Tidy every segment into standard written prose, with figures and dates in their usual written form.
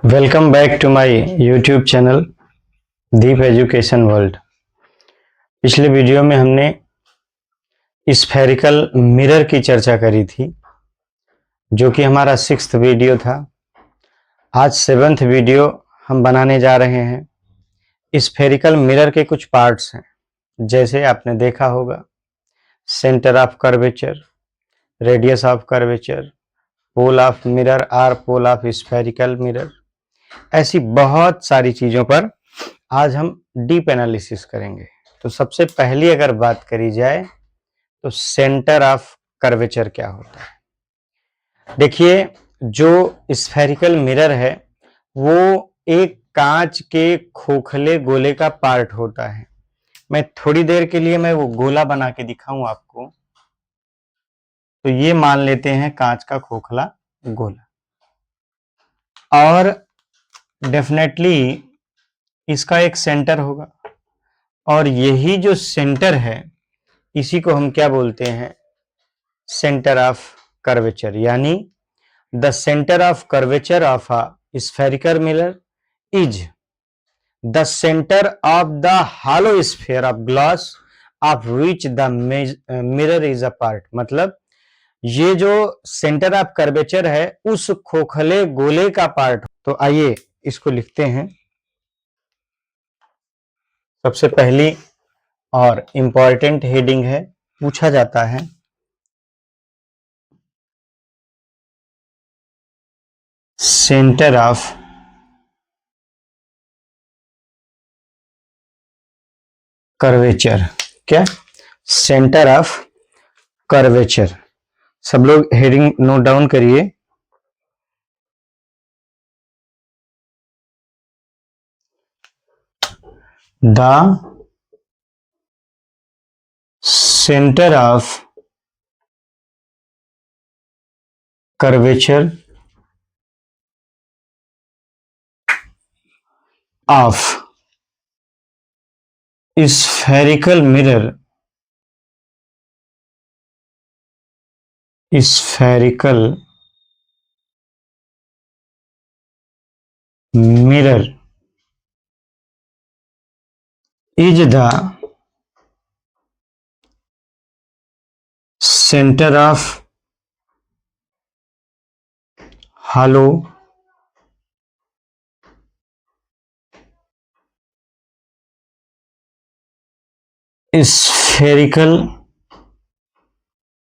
Welcome back to my YouTube channel Deep education world. पिछले video में हमने स्फेरिकल मिरर की चर्चा करी थी, जो कि हमारा 6th वीडियो था। आज 7th वीडियो हम बनाने जा रहे हैं। स्फेरिकल मिरर के कुछ पार्ट्स हैं, जैसे आपने देखा होगा centre of curvature, radius of curvature, pole of mirror और पोल ऑफ स्फेरिकल मिरर। ऐसी बहुत सारी चीजों पर आज हम डीप एनालिसिस करेंगे। तो सबसे पहली अगर बात करी जाए तो सेंटर ऑफ कर्वेचर क्या होता है। देखिए, जो स्फेरिकल मिरर है वो एक कांच के खोखले गोले का पार्ट होता है। मैं थोड़ी देर के लिए वो गोला बना के दिखाऊं आपको। तो ये मान लेते हैं कांच का खोखला गोला, और डेफिनेटली इसका एक सेंटर होगा, और यही जो सेंटर है इसी को हम क्या बोलते हैं, सेंटर ऑफ कर्वेचर। यानी the centre of curvature of a spherical mirror is the centre of the hollow sphere of glass of which the mirror is a part. मतलब ये जो सेंटर ऑफ कर्वेचर है उस खोखले गोले का पार्ट। तो आइए इसको लिखते हैं। सबसे पहली और इंपॉर्टेंट हेडिंग है, पूछा जाता है सेंटर ऑफ कर्वेचर। क्या? Centre of curvature. सब लोग हेडिंग नोट डाउन करिए। The centre of curvature of spherical mirror spherical mirror is the centre of hollow spherical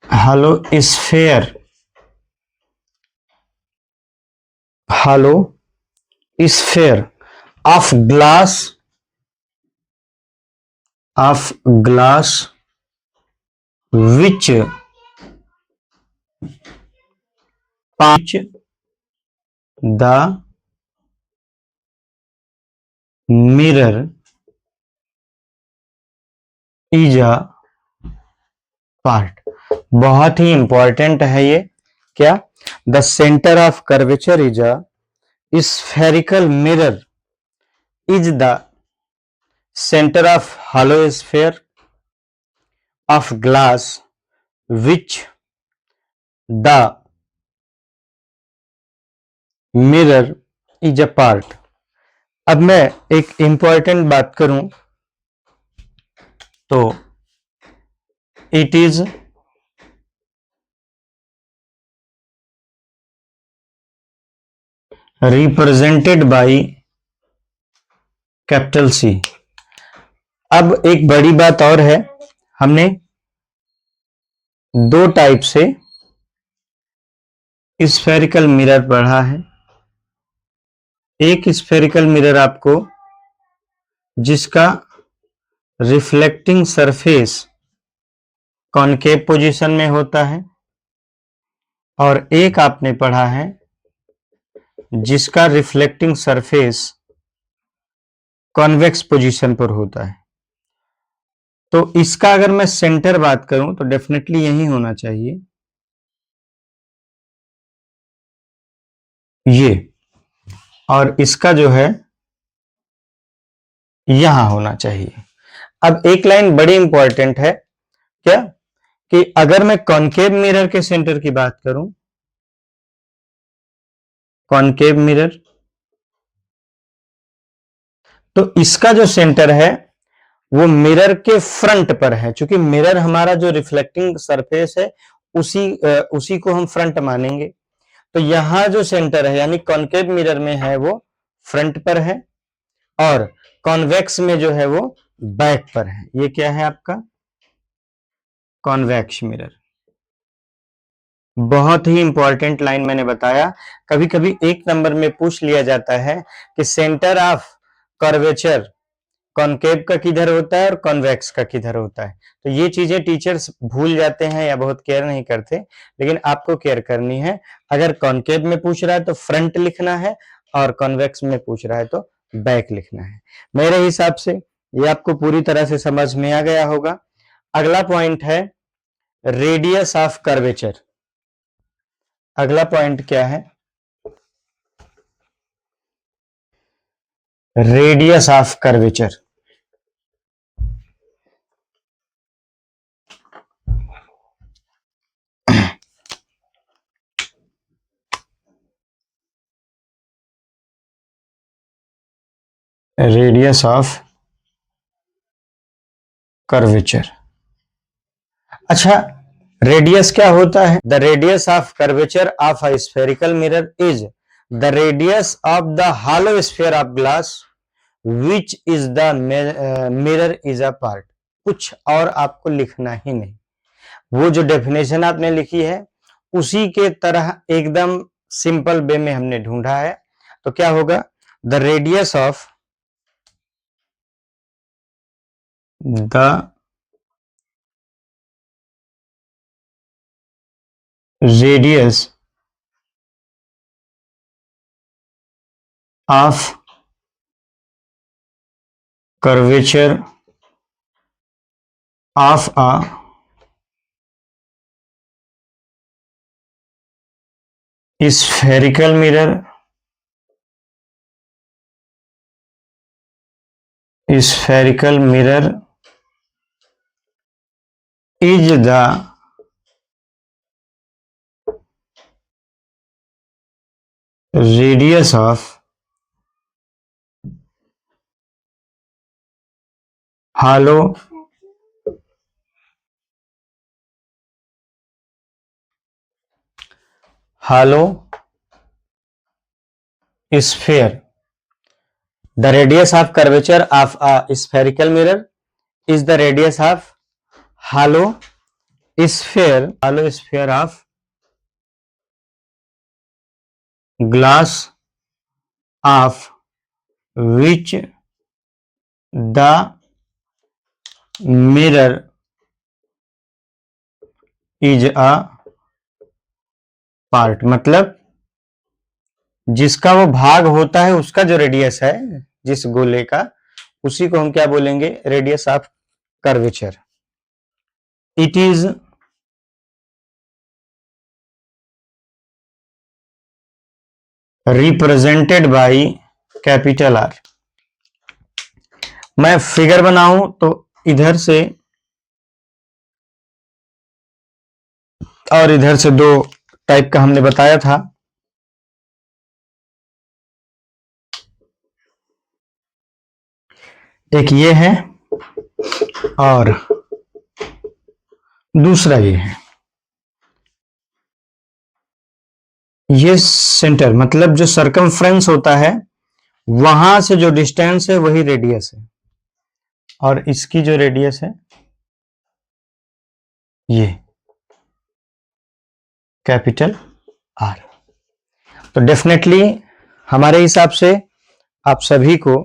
hollow sphere hollow sphere of glass which the mirror is a part। बहुत ही important है ये। क्या? The centre of curvature is a spherical mirror is the center of hollow sphere of glass which the mirror is a part। अब मैं एक important बात करूं तो it is represented by capital C. अब एक बड़ी बात और है, हमने दो टाइप से स्फेरिकल मिरर पढ़ा है। एक स्फेरिकल मिरर आपको जिसका रिफ्लेक्टिंग सरफेस कॉनकेव पोजीशन में होता है, और एक आपने पढ़ा है जिसका रिफ्लेक्टिंग सरफेस कॉन्वेक्स पोजीशन पर होता है। तो इसका अगर मैं सेंटर बात करूं तो डेफिनेटली यही होना चाहिए, ये, और इसका जो है यहां होना चाहिए। अब एक लाइन बड़ी इंपॉर्टेंट है, क्या कि अगर मैं कॉनकेव मिरर के सेंटर की बात करूं, कॉनकेव मिरर तो इसका जो सेंटर है वो मिरर के फ्रंट पर है, क्योंकि मिरर हमारा जो रिफ्लेक्टिंग सरफेस है उसी को हम फ्रंट मानेंगे। तो यहां जो सेंटर है यानी कॉनकेव मिरर में है वो फ्रंट पर है, और कॉन्वेक्स में जो है वो बैक पर है। ये क्या है आपका कॉन्वेक्स मिरर। बहुत ही इंपॉर्टेंट लाइन मैंने बताया। कभी कभी एक नंबर में पूछ लिया जाता है कि सेंटर ऑफ कर्वेचर कॉनकेव का किधर होता है और कॉन्वेक्स का किधर होता है। तो ये चीजें टीचर्स भूल जाते हैं या बहुत केयर नहीं करते, लेकिन आपको केयर करनी है। अगर कॉनकेव में पूछ रहा है तो फ्रंट लिखना है, और कॉन्वेक्स में पूछ रहा है तो बैक लिखना है। मेरे हिसाब से ये आपको पूरी तरह से समझ में आ गया होगा। अगला पॉइंट है रेडियस ऑफ कर्वेचर। अगला पॉइंट क्या है? Radius of curvature. Radius of curvature. अच्छा, रेडियस क्या होता है? The radius of curvature of a spherical mirror is the radius of the hollow sphere of glass which is the mirror is a part. कुछ और आपको लिखना ही नहीं, वो जो डेफिनेशन आपने लिखी है उसी के तरह एकदम सिंपल वे में हमने ढूंढा है। तो क्या होगा? The radius of the radius of curvature of a spherical mirror is the radius of hollow sphere. The radius of curvature of a spherical mirror is the radius of hollow sphere of glass of which the mirror is a part। मतलब जिसका वो भाग होता है उसका जो radius है जिस गोले का, उसी को हम क्या बोलेंगे? Radius of curvature. It is represented by capital R. मैं फिगर बनाऊं तो इधर से और इधर से दो टाइप का हमने बताया था। एक ये है और दूसरा ये है। ये सेंटर मतलब जो सर्कमफ्रेंस होता है वहां से जो डिस्टेंस है वही रेडियस है, और इसकी जो रेडियस है ये कैपिटल आर। तो डेफिनेटली हमारे हिसाब से आप सभी को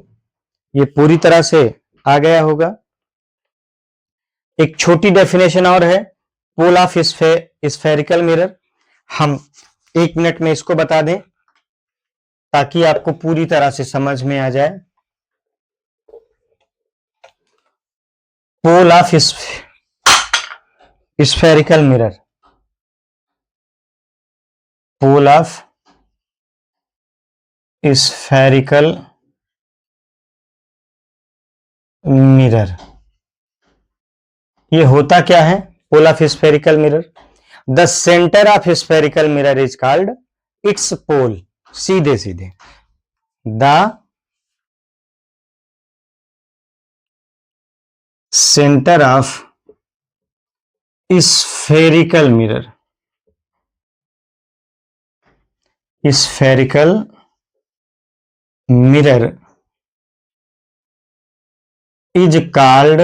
ये पूरी तरह से आ गया होगा। एक छोटी डेफिनेशन और है पोल ऑफ स्फेरिकल मिरर। हम 1 मिनट में इसको बता दें ताकि आपको पूरी तरह से समझ में आ जाए। Pole of spherical mirror, pole of spherical mirror. ये होता क्या है? Pole of spherical mirror, the centre of spherical mirror is called its pole. सीधे सीधे the centre of spherical mirror, spherical mirror is called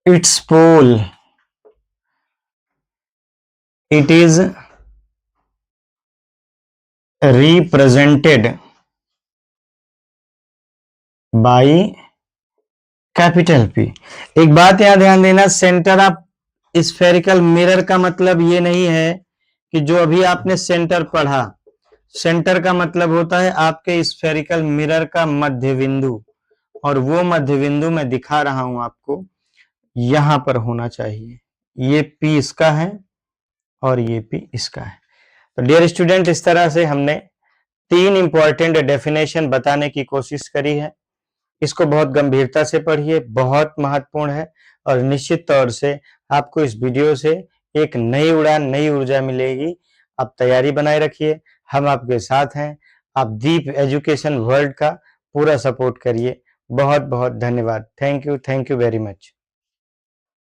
its pole. It is represented by capital P। एक बात यहां ध्यान देना, सेंटर ऑफ स्फेरिकल मिरर का मतलब ये नहीं है कि जो अभी आपने सेंटर पढ़ा, सेंटर का मतलब होता है आपके स्फेरिकल मिरर का मध्य बिंदु, और वो मध्य बिंदु मैं दिखा रहा हूं आपको, यहां पर होना चाहिए। ये P इसका है और ये P इसका है। तो डियर स्टूडेंट, इस तरह से हमने 3 इंपॉर्टेंट डेफिनेशन बताने की कोशिश करी है। इसको बहुत गंभीरता से पढ़िए, बहुत महत्वपूर्ण है, और निश्चित तौर से आपको इस वीडियो से एक नई उड़ान, नई ऊर्जा मिलेगी। आप तैयारी बनाए रखिए, हम आपके साथ हैं। आप दीप एजुकेशन वर्ल्ड का पूरा सपोर्ट करिए। बहुत बहुत धन्यवाद। Thank you very much.